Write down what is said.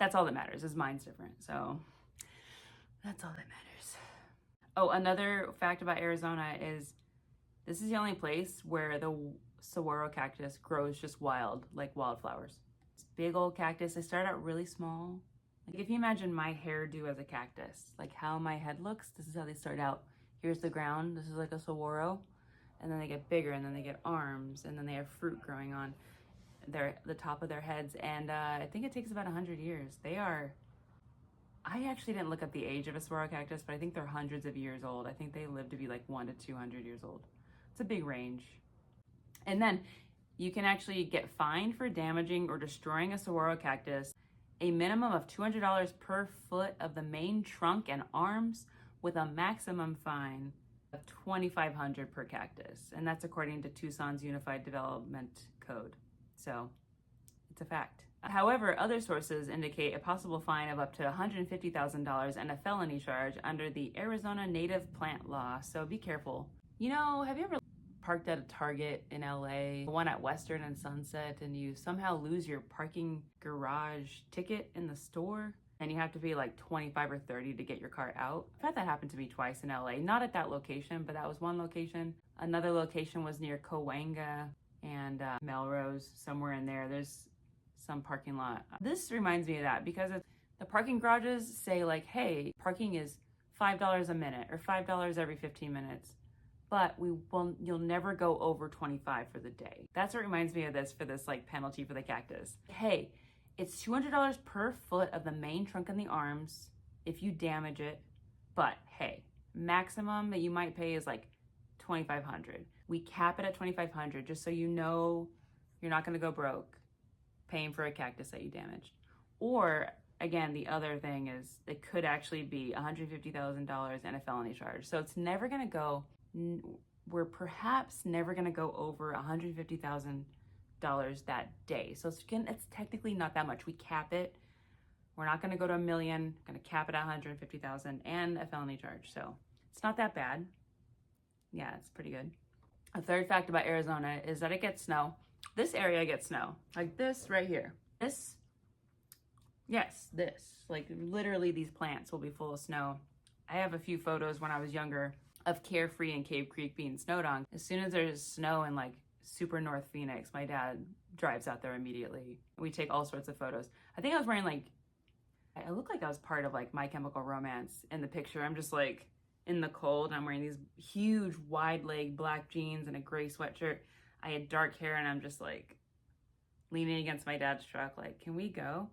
That's all that matters, is mine's different. So that's all that matters. Oh, another fact about Arizona is this is the only place where the saguaro cactus grows just wild, like wildflowers. It's big old cactus. They start out really small. Like if you imagine my hairdo as a cactus, like how my head looks, this is how they start out. Here's the ground. This is like a saguaro. And then they get bigger, and then they get arms, and then they have fruit growing on the top of their heads. And I think it takes about 100 years. I actually didn't look up the age of a saguaro cactus, but I think they're hundreds of years old. I think they live to be like 100 to 200 years old. It's a big range. And then you can actually get fined for damaging or destroying a saguaro cactus, a minimum of $200 per foot of the main trunk and arms, with a maximum fine of $2,500 per cactus. And that's according to Tucson's Unified Development Code. So it's a fact. However, other sources indicate a possible fine of up to $150,000 and a felony charge under the Arizona Native Plant Law. So be careful. You know, have you ever parked at a Target in LA, one at Western and Sunset, and you somehow lose your parking garage ticket in the store? And you have to pay like 25 or 30 to get your car out. I've had that happen to me twice in LA. Not at that location, but that was one location. Another location was near Cahuenga and Melrose, somewhere in there. There's some parking lot. This reminds me of that because the parking garages say like, hey, parking is $5 a minute or $5 every 15 minutes. But you'll never go over 25 for the day. That's what reminds me of this for this like penalty for the cactus. Hey, it's $200 per foot of the main trunk and the arms if you damage it. But hey, maximum that you might pay is like $2,500. We cap it at $2,500 just so you know you're not gonna go broke paying for a cactus that you damaged. Or again, the other thing is it could actually be $150,000 and a felony charge. So it's never gonna go, we're perhaps never gonna go over $150,000 that day. So it's technically not that much. We cap it. We're not gonna go to $1 million, gonna cap it at $150,000 and a felony charge. So it's not that bad. Yeah, it's pretty good. A third fact about Arizona is that it gets snow. This area gets snow, like this right here. This, like literally these plants will be full of snow. I have a few photos when I was younger of Carefree and Cave Creek being snowed on. As soon as there's snow in like super North Phoenix, my dad drives out there immediately. We take all sorts of photos. I think I was wearing like, I look like I was part of like My Chemical Romance in the picture. I'm just like in the cold. I'm wearing these huge wide leg black jeans and a gray sweatshirt. I had dark hair and I'm just like leaning against my dad's truck like, can we go?